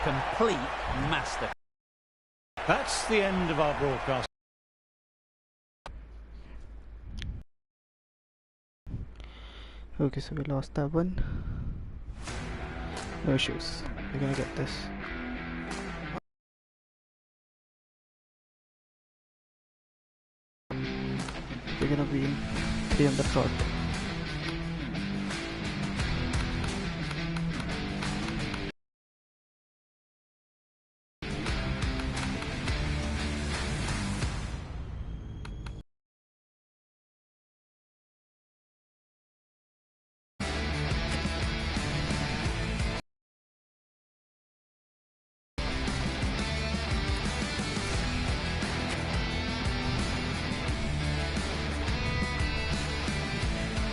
complete master. That's the end of our broadcast. Okay, so we lost that one. No issues. We're gonna get this. We're gonna be 3 on the trot.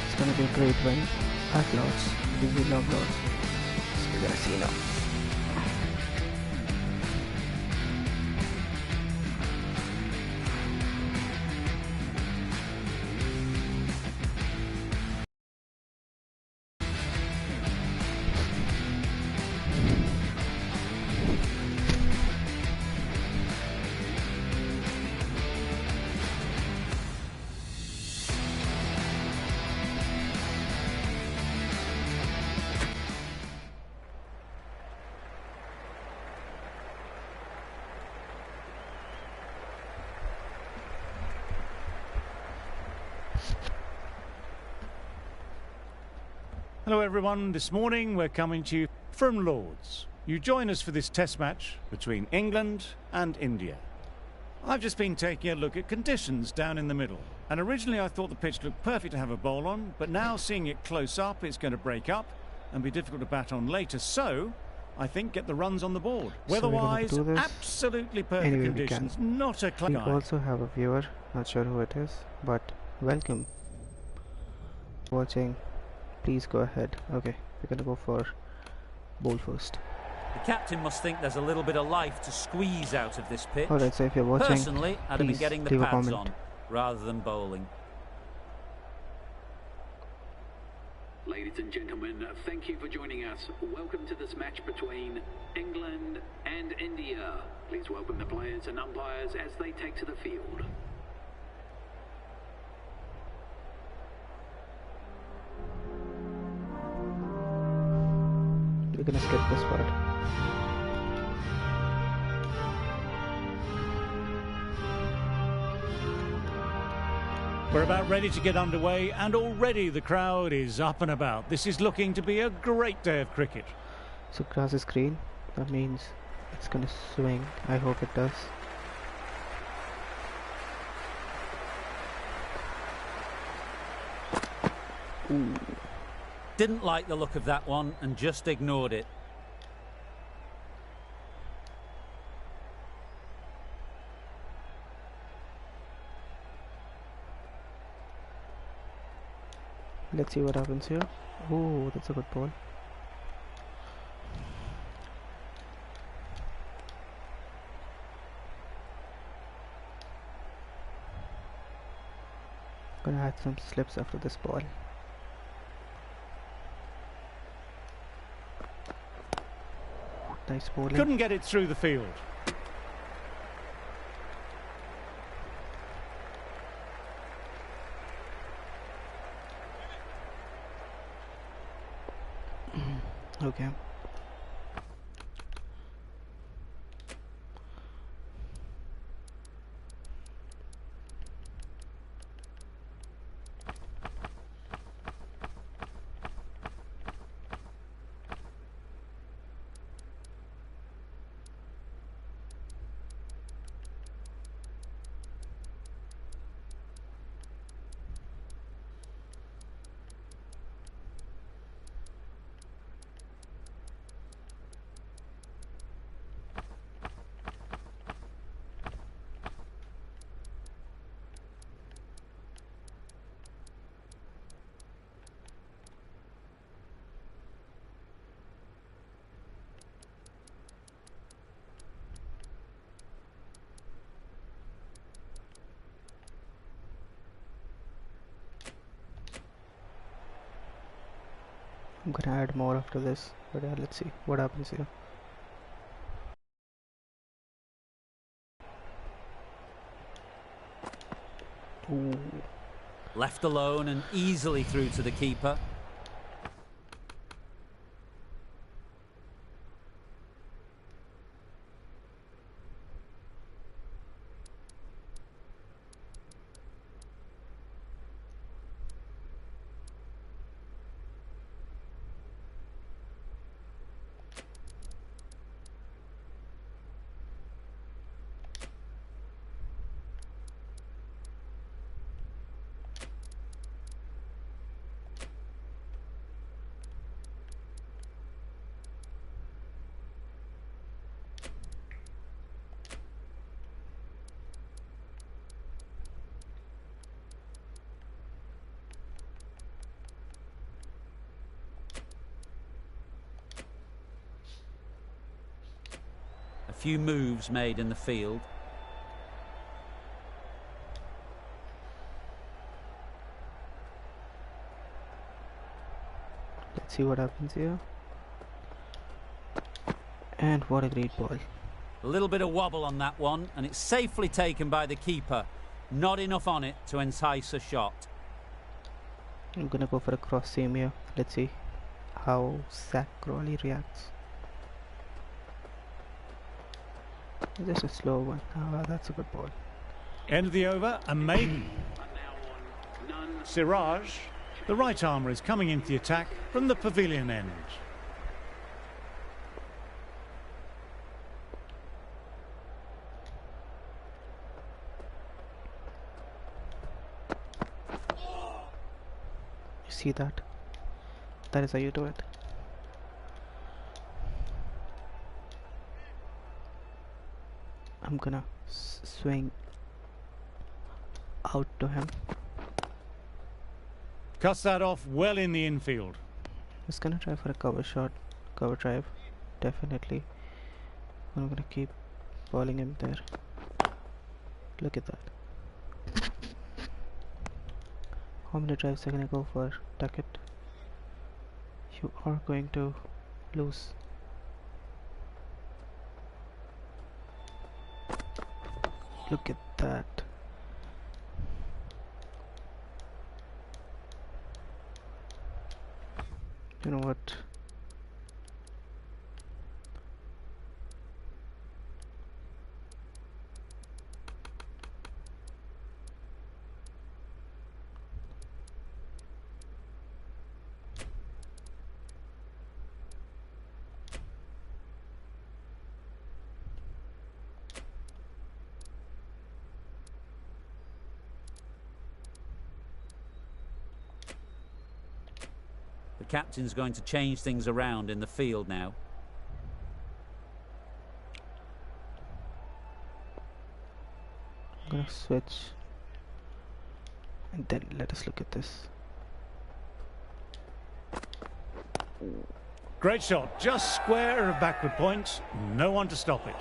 It's gonna be a great win at Lords. We love Lords. So we're gonna see now. Hello everyone, this morning we're coming to you from Lords. You join us for this test match between England and India. I've just been taking a look at conditions down in the middle, and originally I thought the pitch looked perfect to have a bowl on, but now seeing it close up it's going to break up and be difficult to bat on later, so I think get the runs on the board. Weather-wise, absolutely perfect conditions, not a cloud. We also have a viewer, not sure who it is, but welcome. Watching. Please go ahead. Okay, we're gonna go for bowl first. The captain must think there's a little bit of life to squeeze out of this pitch. Alright, so if you're watching, personally, I'd have been getting the pads on rather than bowling. Ladies and gentlemen, thank you for joining us. Welcome to this match between England and India. Please welcome the players and umpires as they take to the field. We're gonna skip this part. We're about ready to get underway, and already the crowd is up and about. This is looking to be a great day of cricket. So grass is green, that means it's gonna swing. I hope it does. Ooh. Didn't like the look of that one and just ignored it. Let's see what happens here. Oh, that's a good ball. Gonna add some slips after this ball. Nice bowling. Couldn't get it through the field. Okay. I'm gonna add more after this, but yeah, let's see what happens here. Ooh. Left alone and easily through to the keeper. A few moves made in the field. Let's see what happens here. And what a great ball. A little bit of wobble on that one, and it's safely taken by the keeper. Not enough on it to entice a shot. I'm gonna go for a cross seam here. Let's see how Zach Crawley reacts. Just a slow one. Ah, that's a good ball. End of the over, a maiden. Siraj, the right armour, is coming into the attack from the pavilion end. You see that? That is how you do it. I'm gonna swing out to him. Cuts that off well in the infield. Just gonna try for a cover shot, cover drive, definitely. I'm gonna keep balling him there. Look at that. How many drives are gonna go for? Tuck it. You are going to lose. Look at that. You know what? The captain's going to change things around in the field now. I'm gonna switch and then let us look at this. Great shot, just square of backward point, no one to stop it.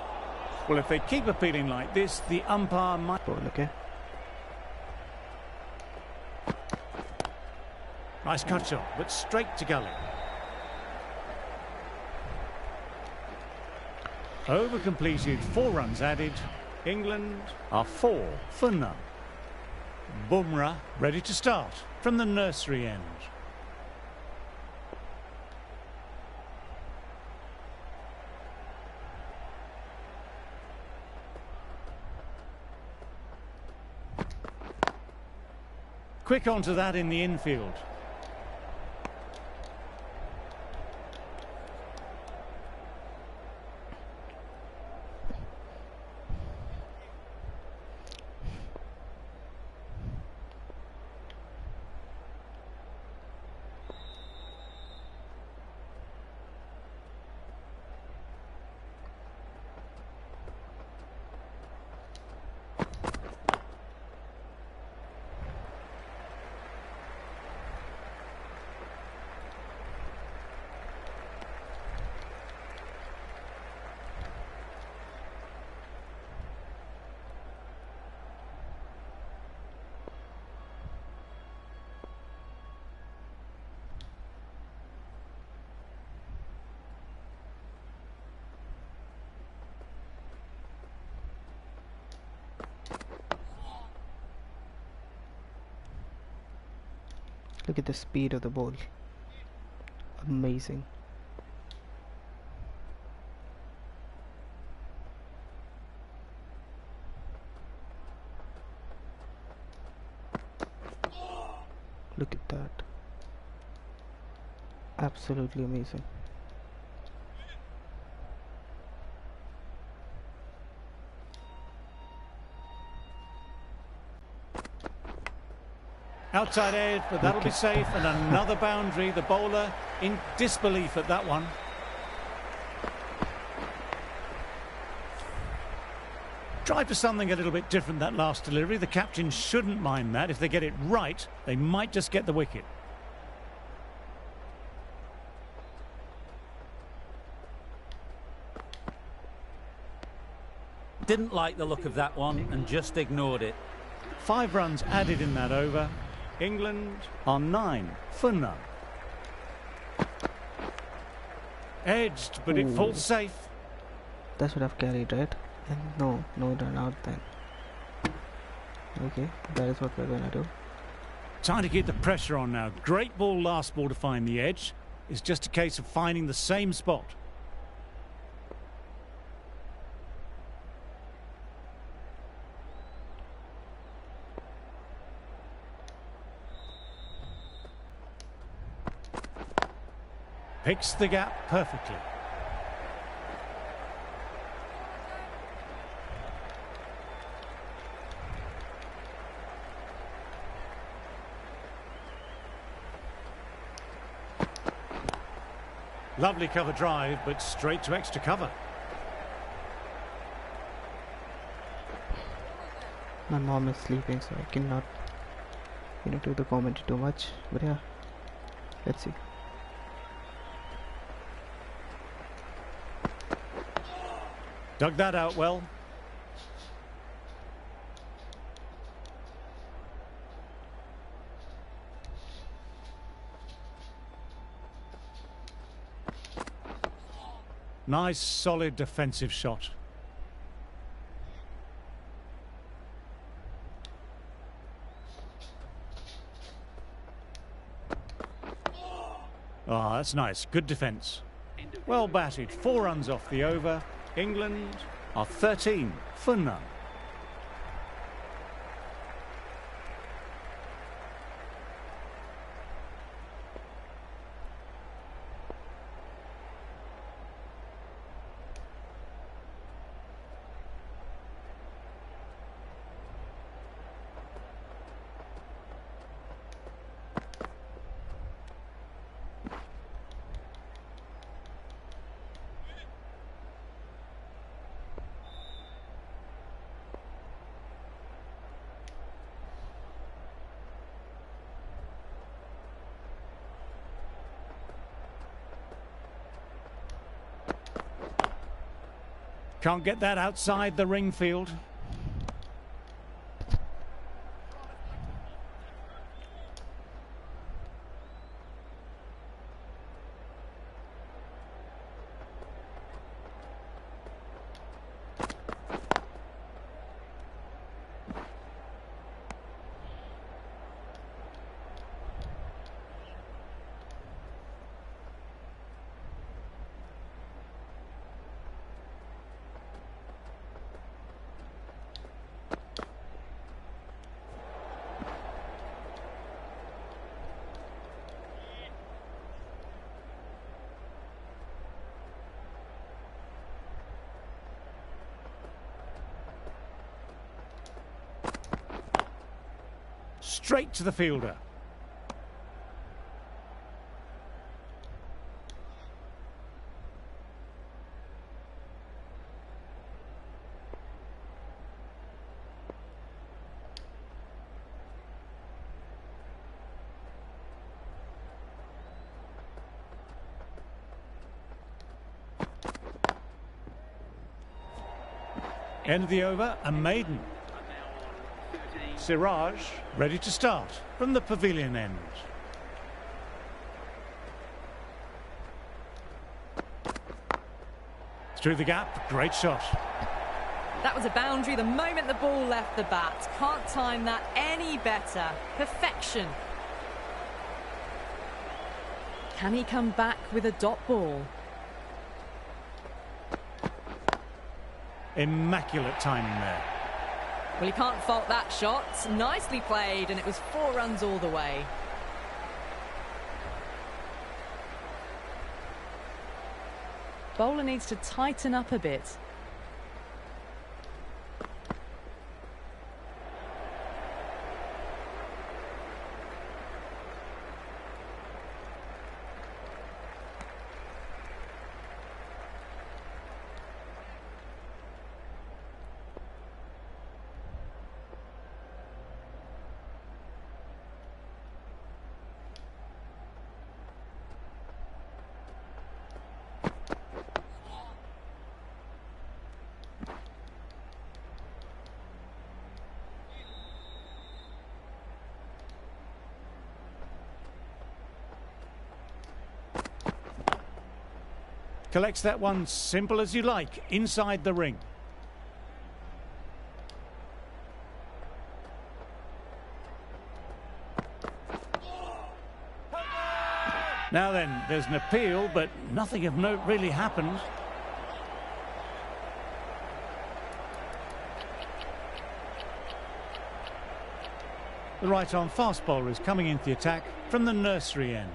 Well, if they keep appealing like this, the umpire might... Ball, okay? Nice cut shot, but straight to gully. Over completed, 4 runs added. England are 4 for none. Bumrah ready to start from the nursery end. Quick onto that in the infield. Look at the speed of the ball. Amazing. Look at that. Absolutely amazing. Outside edge, but that'll be safe, and another boundary. The bowler in disbelief at that one. Tried for something a little bit different that last delivery. The captain shouldn't mind that. If they get it right, they might just get the wicket. Didn't like the look of that one and just ignored it. 5 runs added in that over. England are 9 for none. Edged, but it falls safe. That should have carried, right? And no run out then. Okay, that is what we're gonna do. Trying to keep the pressure on now. Great ball last ball to find the edge. It's just a case of finding the same spot. Picks the gap perfectly. Lovely cover drive, but straight to extra cover. My mom is sleeping, so I cannot, do the commentary too much. But yeah, let's see. Dug that out well. Nice, solid defensive shot. Ah, that's nice. Good defence. Well batted. 4 runs off the over. England are 13 for none. Can't get that outside the ring field. Straight to the fielder. End of the over, a maiden. Siraj ready to start from the pavilion end. Through the gap, great shot. That was a boundary the moment the ball left the bat. Can't time that any better. Perfection. Can he come back with a dot ball? Immaculate timing there. Well, you can't fault that shot. Nicely played, and it was 4 runs all the way. Bowler needs to tighten up a bit. Collects that one simple as you like, inside the ring. Now then, there's an appeal, but nothing of note really happened. The right-arm fast bowler is coming into the attack from the nursery end.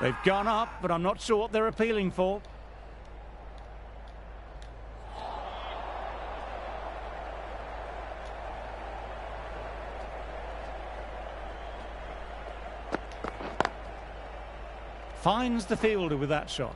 They've gone up, but I'm not sure what they're appealing for. Finds the fielder with that shot.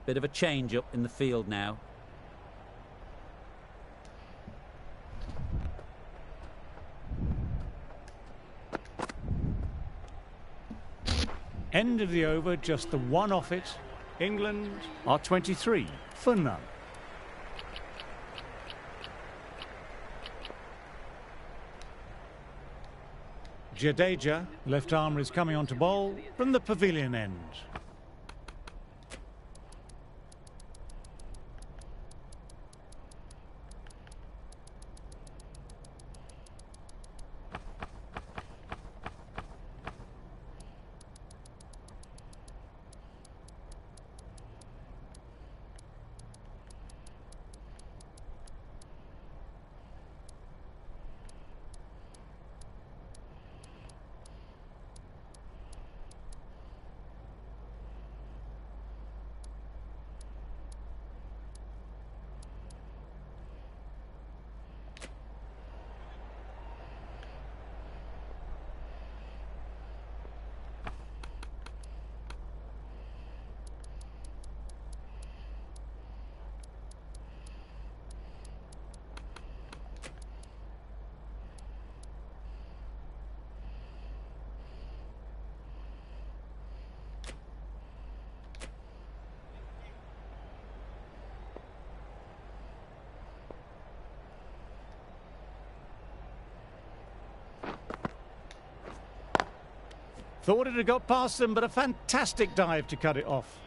Bit of a change up in the field now. End of the over, just the one off it. England are 23 for none. Jadeja, left armour, is coming on to bowl from the pavilion end. Thought it had got past them, but a fantastic dive to cut it off.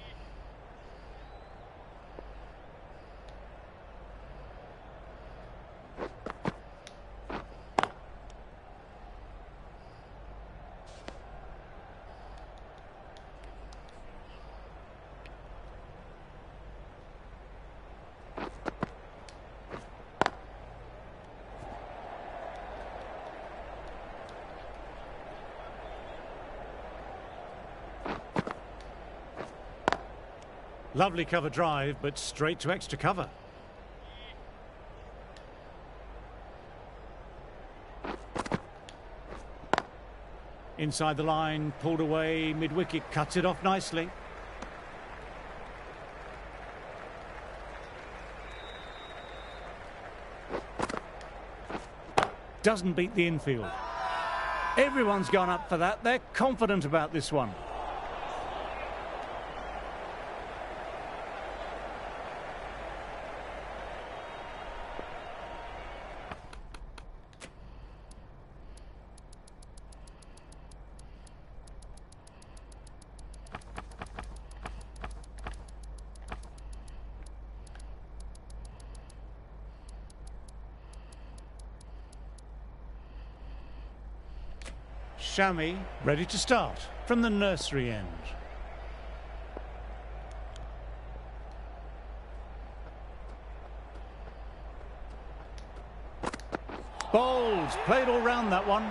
Lovely cover drive, but straight to extra cover. Inside the line, pulled away, mid-wicket, cuts it off nicely. Doesn't beat the infield. Everyone's gone up for that. They're confident about this one. Shami ready to start from the nursery end. Bowls, played all round that one.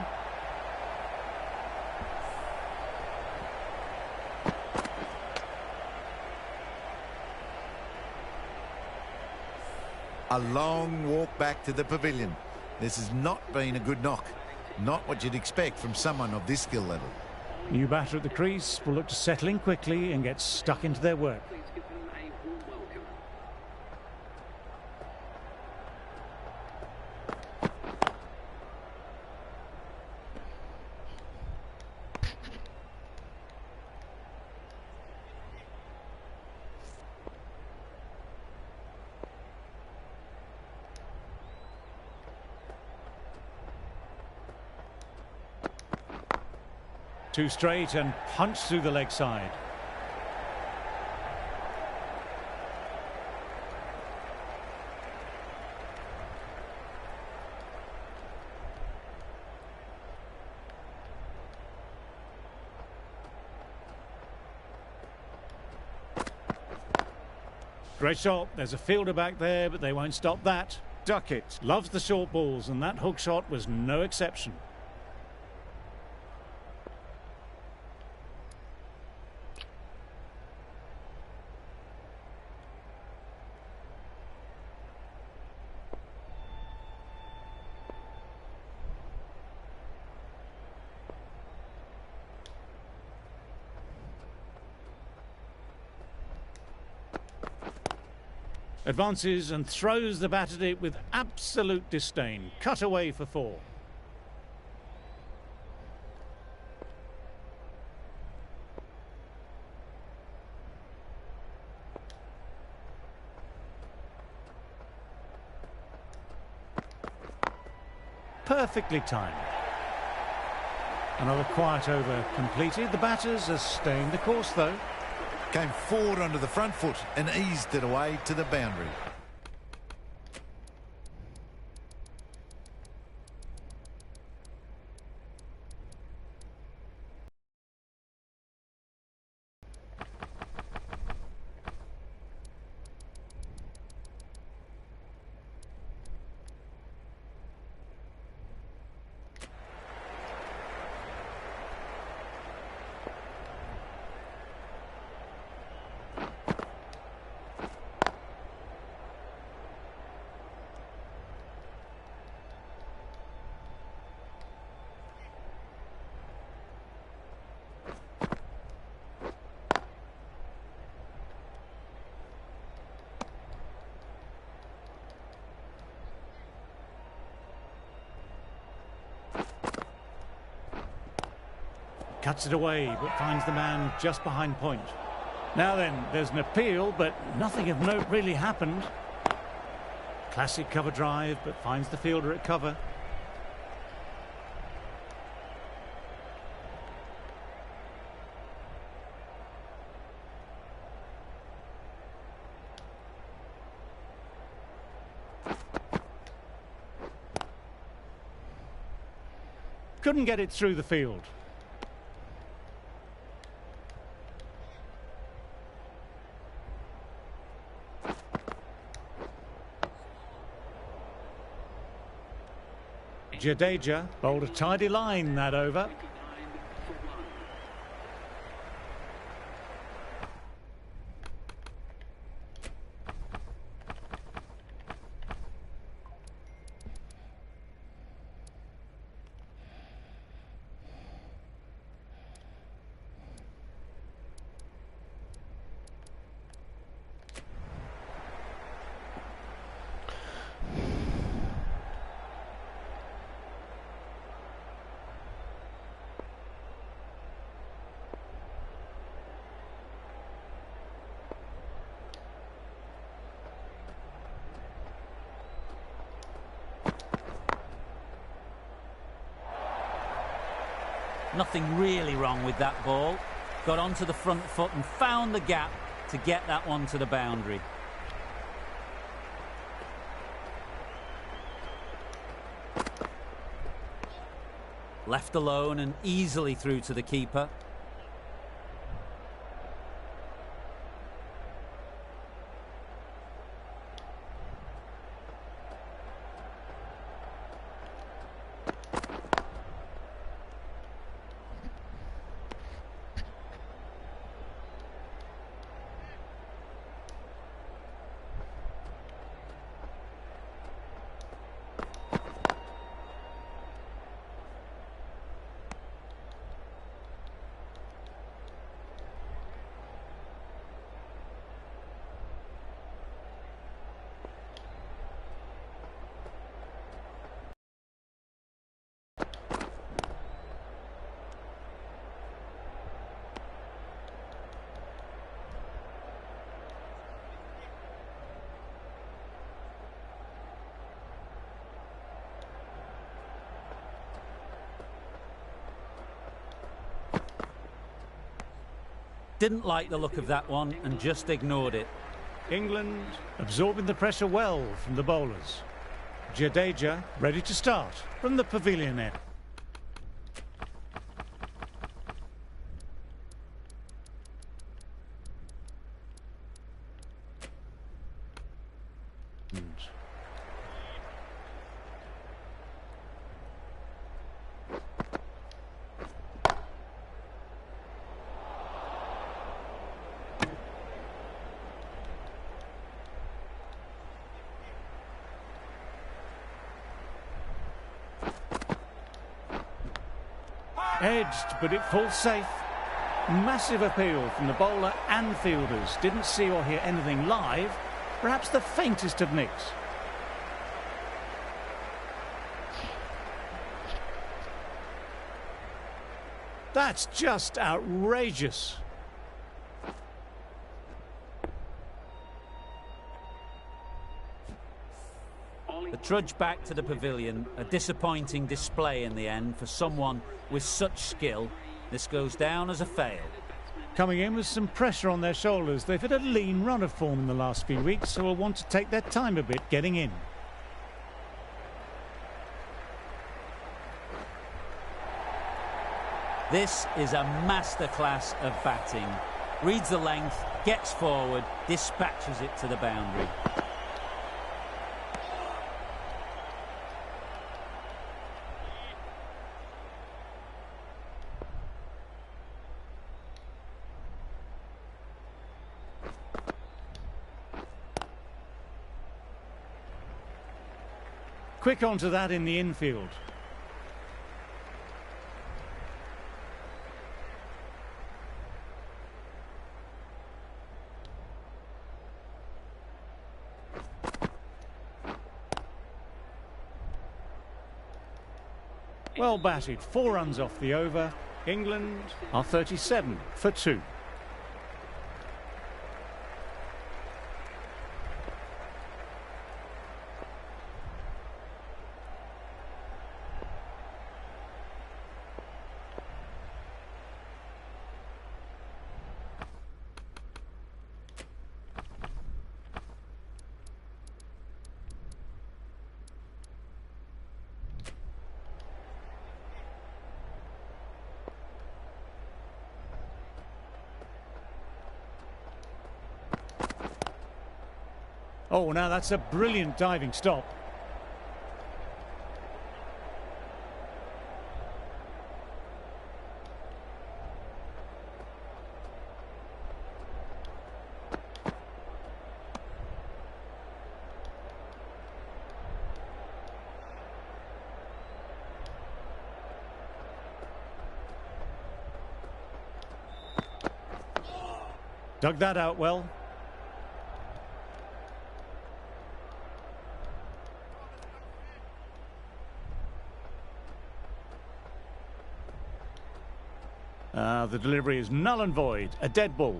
A long walk back to the pavilion. This has not been a good knock. Not what you'd expect from someone of this skill level. New batter at the crease will look to settle in quickly and get stuck into their work. Please give them a warm welcome. Two straight and punch through the leg side. Great shot. There's a fielder back there, but they won't stop that. Duckett loves the short balls, and that hook shot was no exception. Advances and throws the bat at it with absolute disdain. Cut away for 4. Perfectly timed. Another quiet over completed. The batters are staying the course though. Came forward onto the front foot and eased it away to the boundary. Cuts it away, but finds the man just behind point. Now then, there's an appeal, but nothing of note really happened. Classic cover drive, but finds the fielder at cover. Couldn't get it through the field. Jadeja bowled a tidy line that over. Nothing really wrong with that ball. Got onto the front foot and found the gap to get that one to the boundary. Left alone and easily through to the keeper. Didn't like the look of that one and just ignored it. England absorbing the pressure well from the bowlers. Jadeja ready to start from the pavilion end. Edged, but it falls safe. Massive appeal from the bowler and fielders. Didn't see or hear anything live. Perhaps the faintest of nicks. That's just outrageous. The trudge back to the pavilion, a disappointing display in the end for someone with such skill. This goes down as a fail. Coming in with some pressure on their shoulders. They've had a lean run of form in the last few weeks, so will want to take their time a bit getting in. This is a masterclass of batting. Reads the length, gets forward, dispatches it to the boundary. Quick onto that in the infield. Well batted, 4 runs off the over. England are 37 for 2. Oh, now that's a brilliant diving stop. Dug that out well. The delivery is null and void, a dead ball.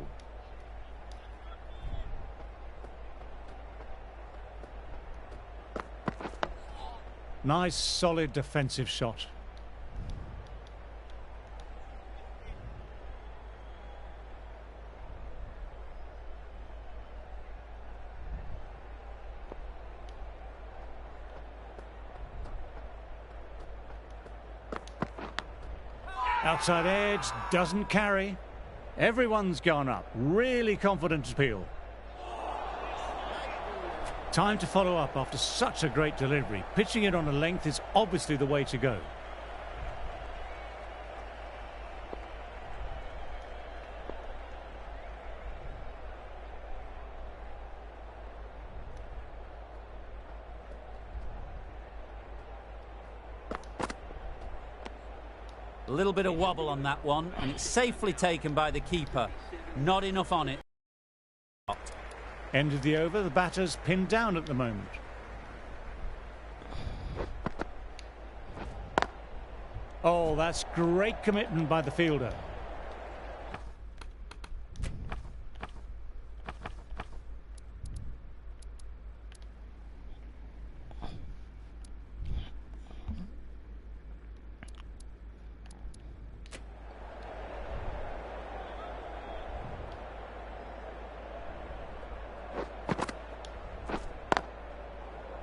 Nice, solid defensive shot. Outside edge, doesn't carry. Everyone's gone up. Really confident appeal. Time to follow up after such a great delivery. Pitching it on a length is obviously the way to go. A little bit of wobble on that one, and it's safely taken by the keeper. Not enough on it. End of the over, the batter's pinned down at the moment. Oh, that's great commitment by the fielder.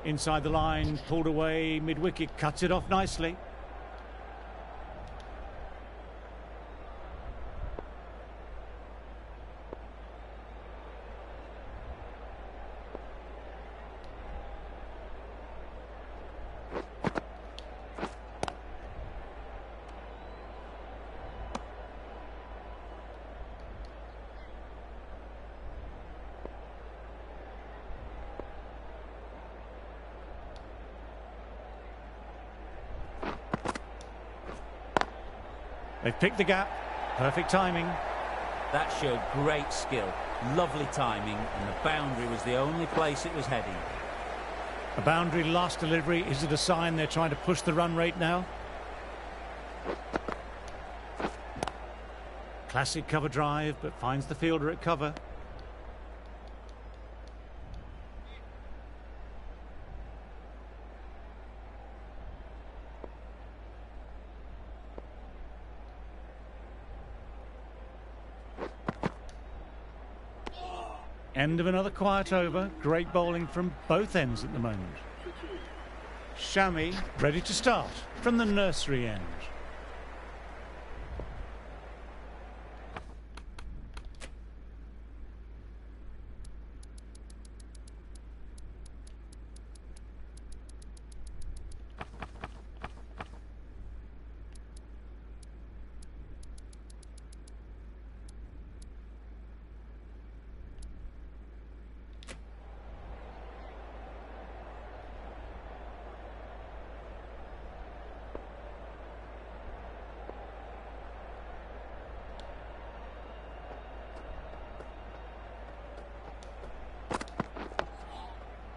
Inside the line, pulled away, mid-wicket, cuts it off nicely. They've picked the gap. Perfect timing. That showed great skill. Lovely timing, and the boundary was the only place it was heading. A boundary last delivery. Is it a sign they're trying to push the run rate now? Classic cover drive, but finds the fielder at cover. End of another quiet over. Great bowling from both ends at the moment. Shami ready to start from the nursery end.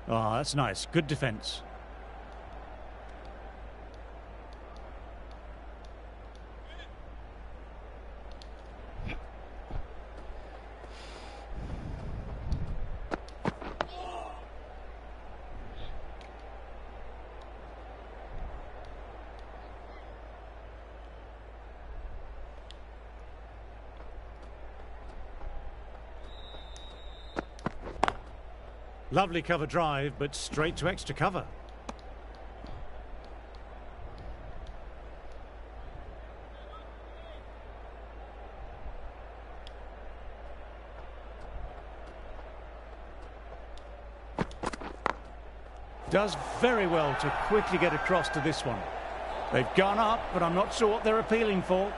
Oh, that's nice. Good defence. Lovely cover drive, but straight to extra cover. Does very well to quickly get across to this one. They've gone up, but I'm not sure what they're appealing for.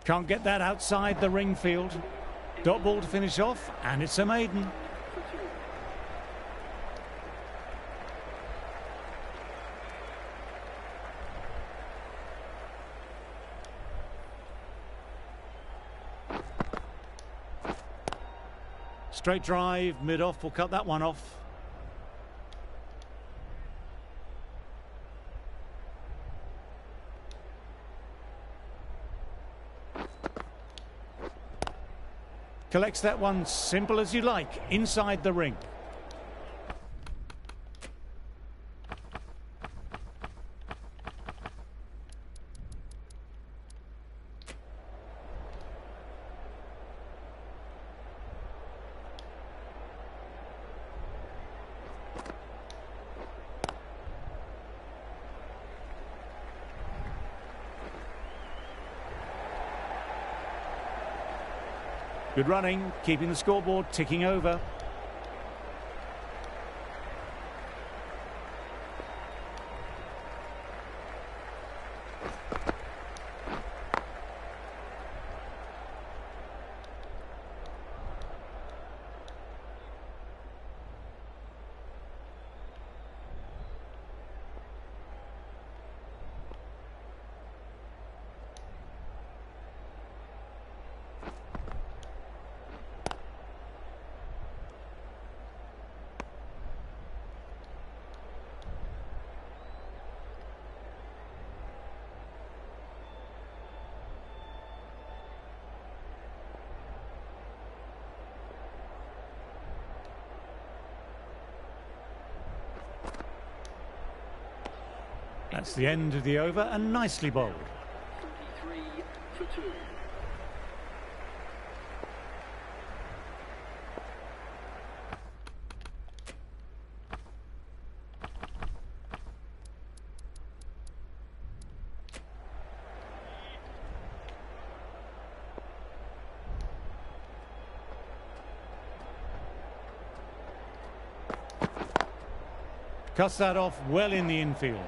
Can't get that outside the ring field. Dot ball to finish off, and it's a maiden. Straight drive, mid-off, will cut that one off. Collects that one simple as you like, inside the ring. Good running, keeping the scoreboard ticking over. That's the end of the over and nicely bowled. 43 for 2. Cuts that off well in the infield.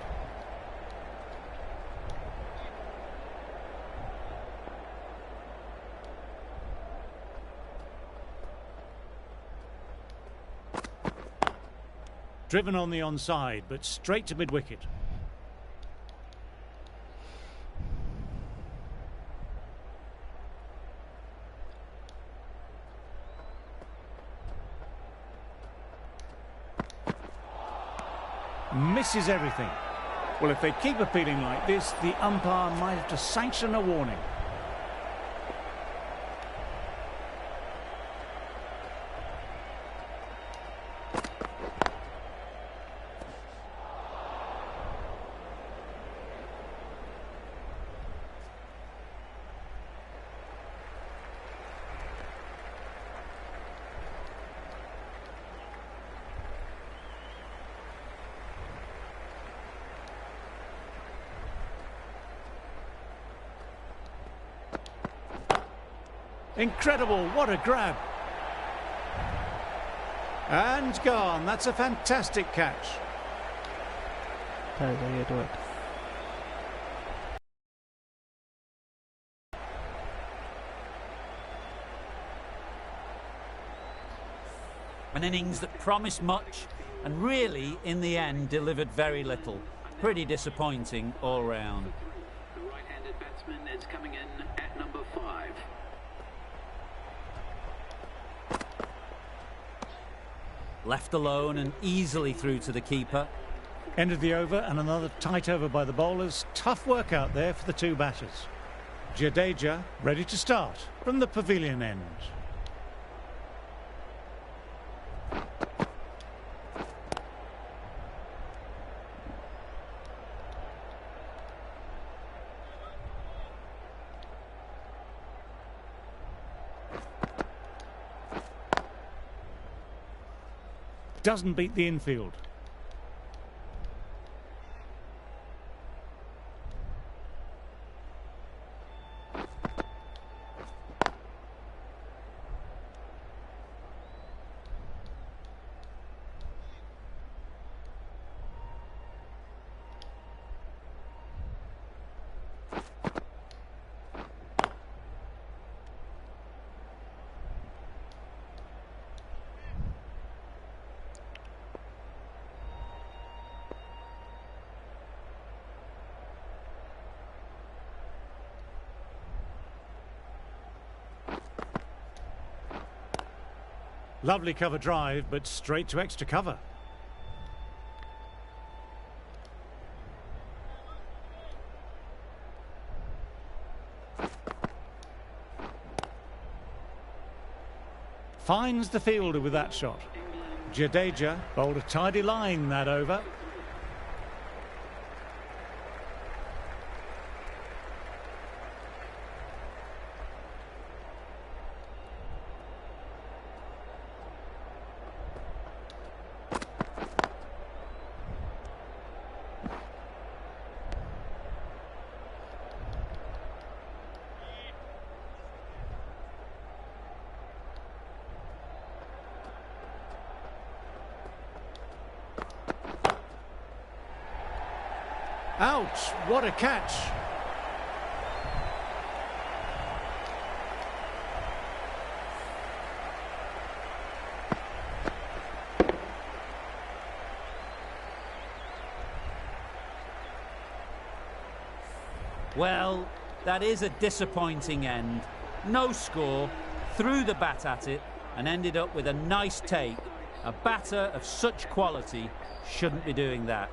Driven on the onside, but straight to mid-wicket. Misses everything. Well, if they keep appealing like this, the umpire might have to sanction a warning. Incredible, what a grab. And gone, that's a fantastic catch. That is how you do it. An innings that promised much and really, in the end, delivered very little. Pretty disappointing all round. The right-handed batsman is coming in at number 5. Left alone and easily through to the keeper. End of the over and another tight over by the bowlers. Tough work out there for the two batters. Jadeja ready to start from the pavilion end. Doesn't beat the infield. Lovely cover drive, but straight to extra cover. Finds the fielder with that shot. Jadeja bowled a tidy line that over. Ouch, what a catch. Well, that is a disappointing end. No score, threw the bat at it and ended up with a nice take. A batter of such quality shouldn't be doing that.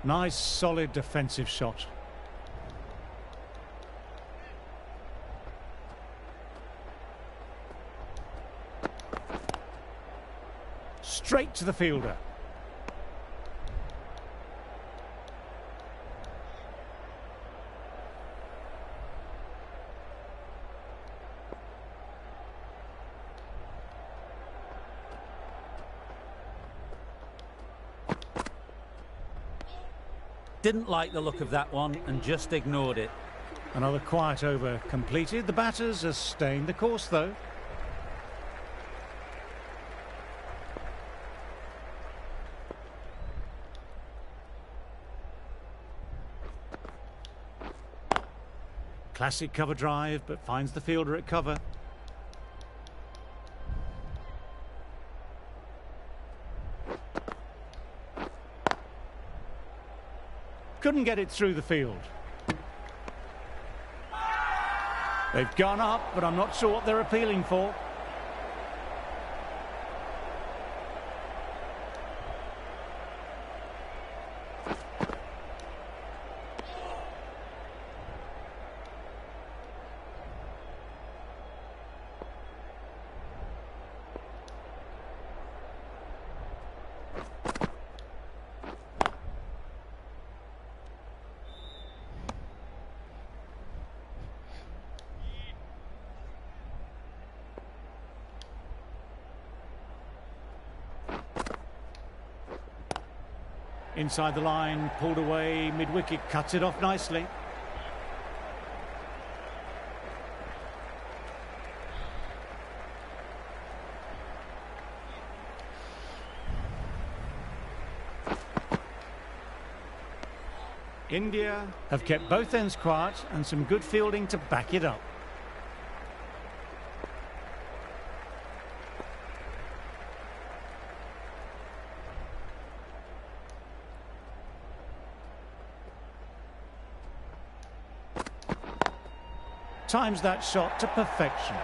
Nice, solid defensive shot. Straight to the fielder. Didn't like the look of that one and just ignored it. Another quiet over completed. The batters are staying the course though. Classic cover drive, but finds the fielder at cover. Couldn't get it through the field. They've gone up, but I'm not sure what they're appealing for. Inside the line, pulled away, mid-wicket, cuts it off nicely. India have kept both ends quiet and some good fielding to back it up. Times that shot to perfection.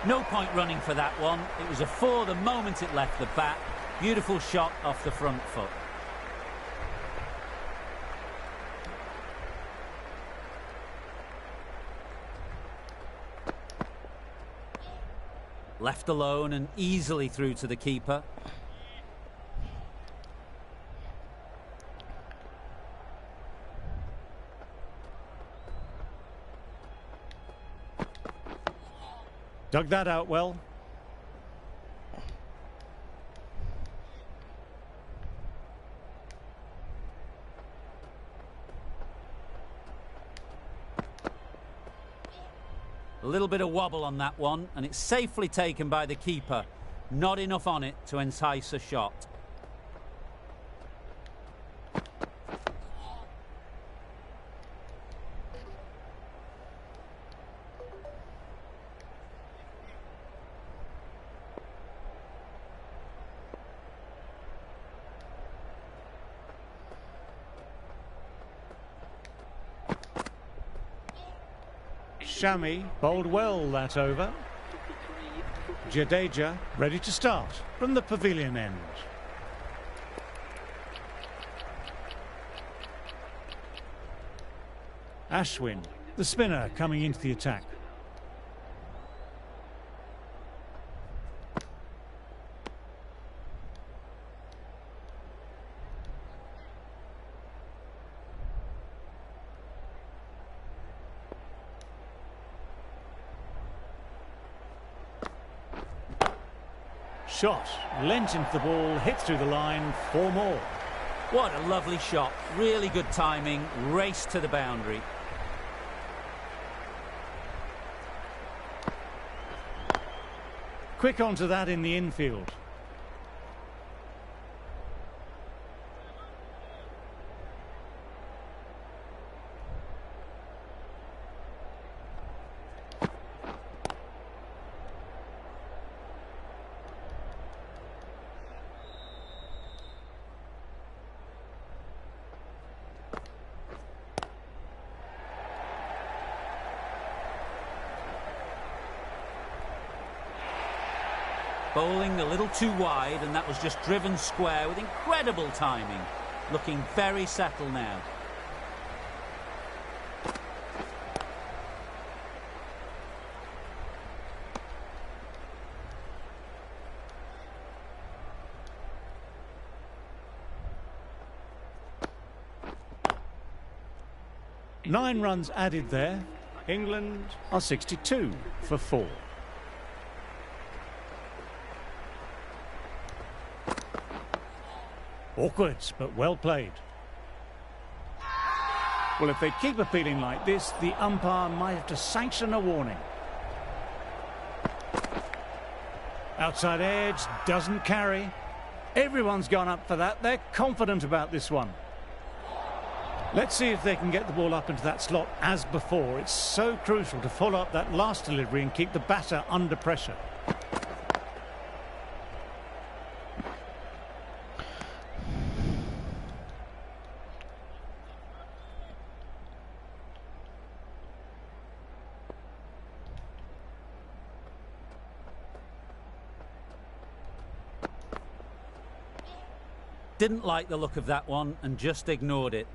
No point running for that one. It was a four the moment it left the bat. Beautiful shot off the front foot. Left alone and easily through to the keeper. Dug that out well. A little bit of wobble on that one, and it's safely taken by the keeper. Not enough on it to entice a shot. Shami bowled well that over. Jadeja ready to start from the pavilion end. Ashwin, the spinner, coming into the attack. Shot, lent into the ball, hit through the line, 4 more. What a lovely shot. Really good timing. Race to the boundary. Quick onto that in the infield. Bowling a little too wide, and that was just driven square with incredible timing. Looking very settled now. Nine runs added there. England are 62 for 4. Awkward, but well played. Well, if they keep appealing like this, the umpire might have to sanction a warning. Outside edge, doesn't carry. Everyone's gone up for that. They're confident about this one. Let's see if they can get the ball up into that slot as before. It's so crucial to follow up that last delivery and keep the batter under pressure. Didn't like the look of that one and just ignored it.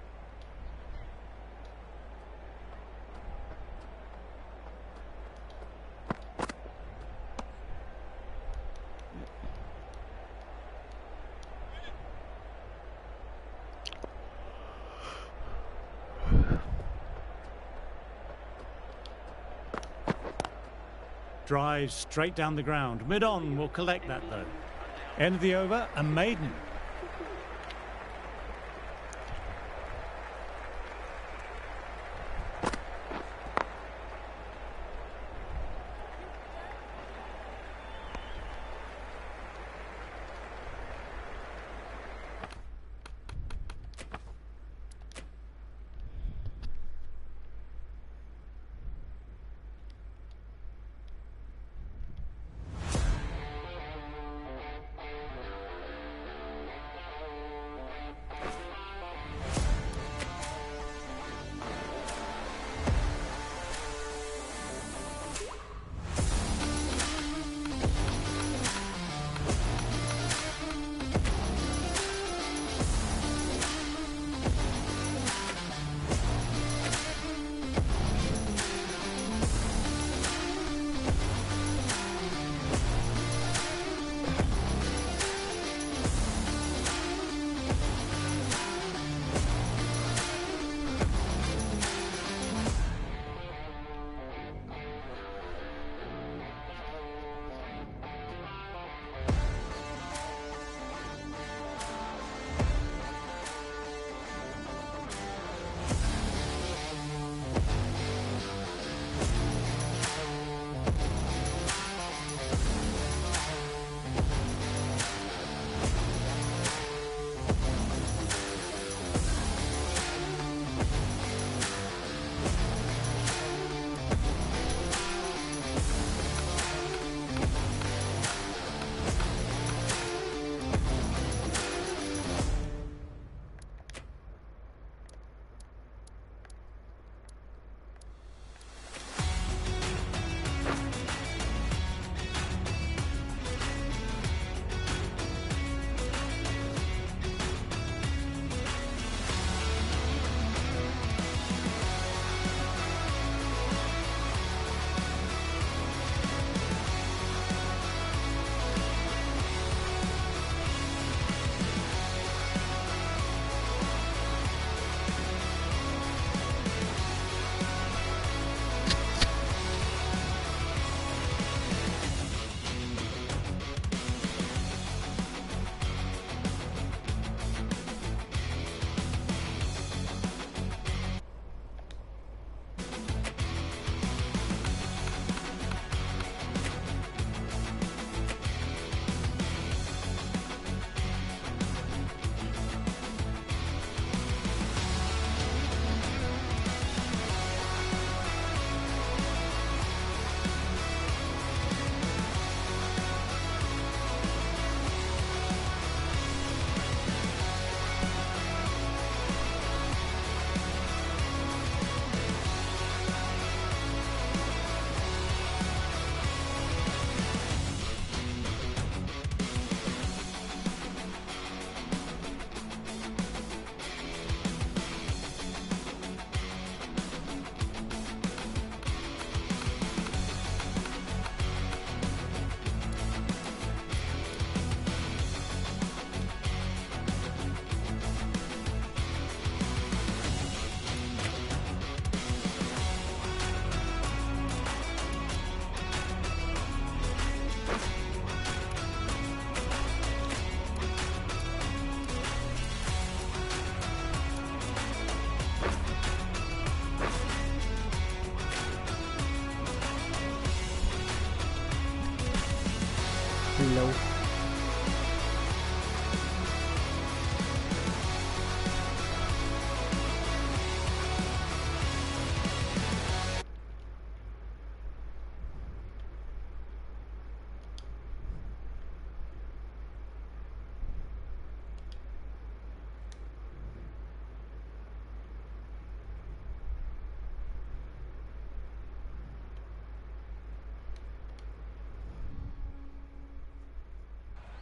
Drives straight down the ground. Mid-on will collect that though. End of the over, a maiden.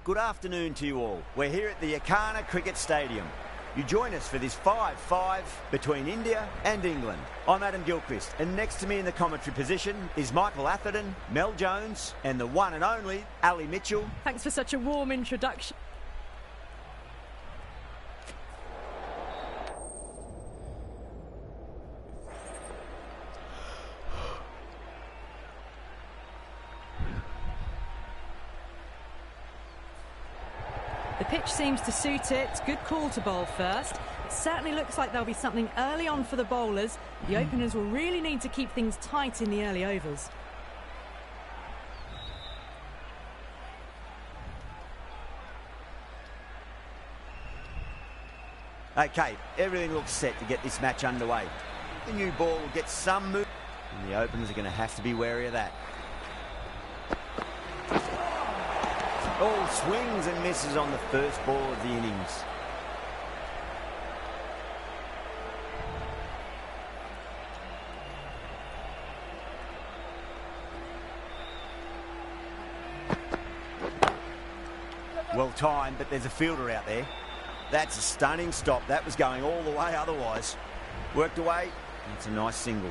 Good afternoon to you all. We're here at the Akana Cricket Stadium. You join us for this 5-5 between India and England. I'm Adam Gilchrist, and next to me in the commentary position is Michael Atherton, Mel Jones, and the one and only Ali Mitchell. Thanks for such a warm introduction. The pitch seems to suit it. Good call to bowl first. It certainly looks like there'll be something early on for the bowlers. The openers will really need to keep things tight in the early overs. OK, everything looks set to get this match underway. The new ball will get some move, and the openers are going to have to be wary of that. All swings and misses on the first ball of the innings. Well timed, but there's a fielder out there. That's a stunning stop. That was going all the way otherwise. Worked away, and it's a nice single.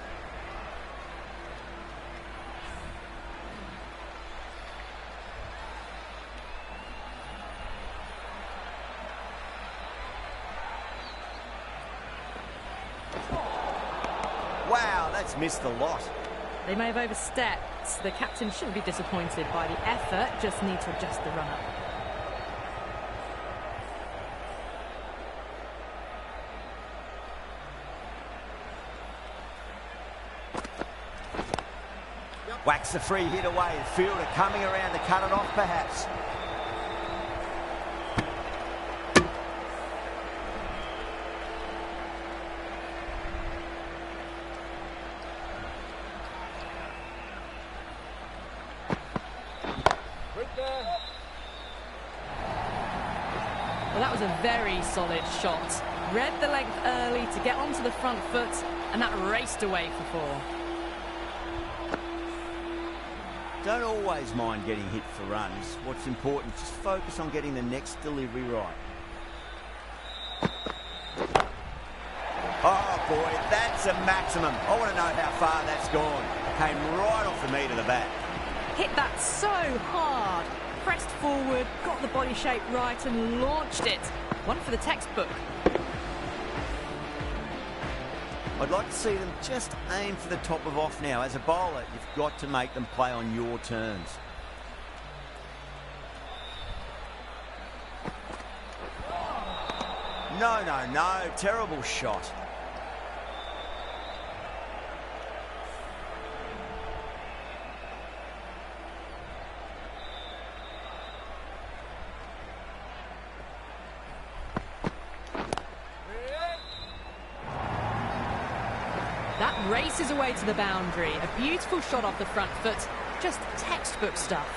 Wow, that's missed a lot. They may have overstepped. The captain shouldn't be disappointed by the effort, just need to adjust the run-up. Whacks the free hit away. The fielder coming around to cut it off, perhaps. Well, that was a very solid shot. Read the length early to get onto the front foot, and that raced away for four. Don't always mind getting hit for runs. What's important is just focus on getting the next delivery right. Oh boy, that's a maximum. I want to know how far that's gone. Came right off the meat of the bat. Hit that so hard. Pressed forward, got the body shape right and launched it. One for the textbook. I'd like to see them just aim for the top of off now. As a bowler, you've got to make them play on your terms. No, no, no. Terrible shot. That races away to the boundary. A beautiful shot off the front foot. Just textbook stuff.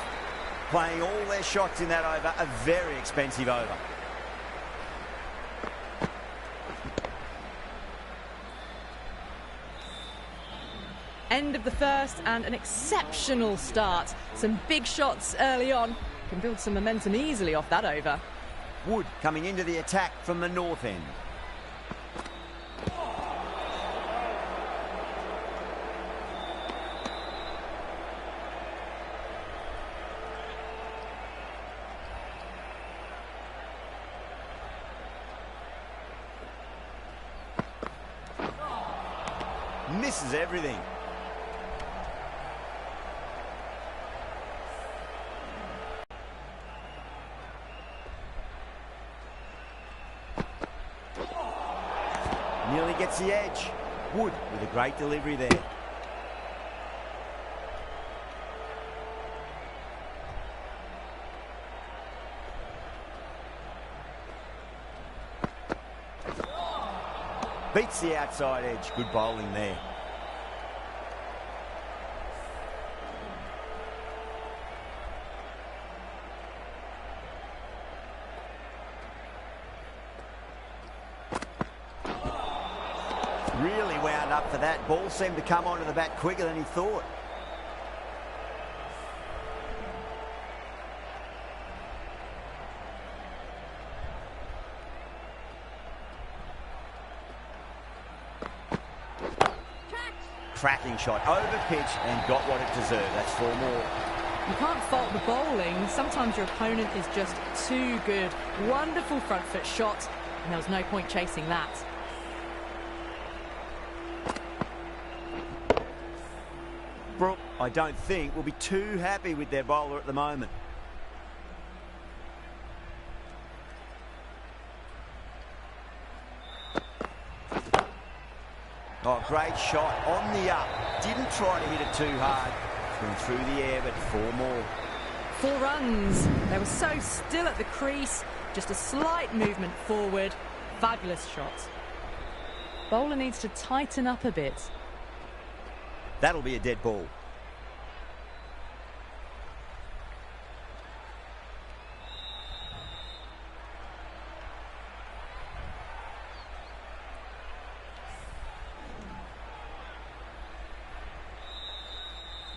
Playing all their shots in that over, a very expensive over. End of the first and an exceptional start. Some big shots early on. Can build some momentum easily off that over. Wood coming into the attack from the north end. Misses everything. Nearly gets the edge. Wood with a great delivery there. Beats the outside edge. Good bowling there. Really wound up for that. Ball seemed to come onto the bat quicker than he thought. cracking shot. Over pitch and got what it deserved. That's 4 more. You can't fault the bowling. Sometimes your opponent is just too good. Wonderful front foot shot, and there was no point chasing that. Brooke, I don't think, will be too happy with their bowler at the moment. Oh, great shot on the up. Didn't try to hit it too hard. Went through the air, but 4 more. 4 runs. They were so still at the crease. Just a slight movement forward. Fabulous shot. Bowler needs to tighten up a bit. That'll be a dead ball.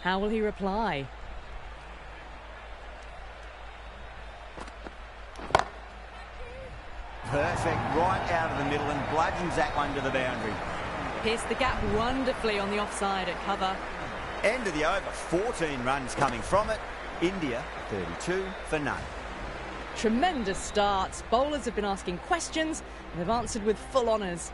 How will he reply? Perfect, right out of the middle and bludgeons that one to the boundary. Pierced the gap wonderfully on the offside at cover. End of the over, 14 runs coming from it. India, 32 for none. Tremendous start. Bowlers have been asking questions and they've answered with full honours.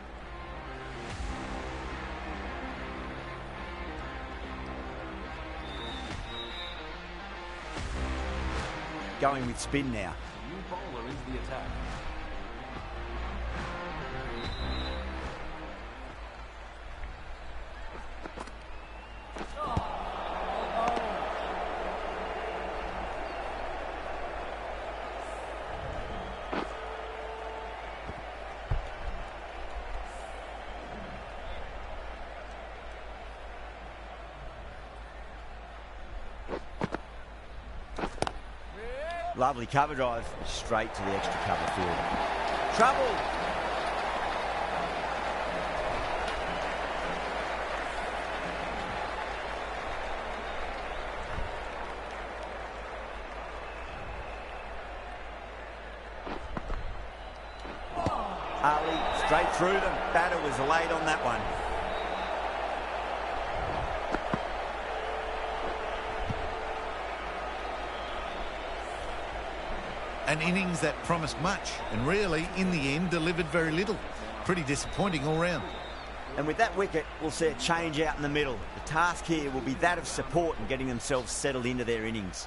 Going with spin now. New bowler into the attack. Lovely cover drive, straight to the extra cover field. Trouble! Ali, straight through them. Batter was late on that one. An innings that promised much and really, in the end, delivered very little. Pretty disappointing all round. And with that wicket, we'll see a change out in the middle. The task here will be that of support and getting themselves settled into their innings.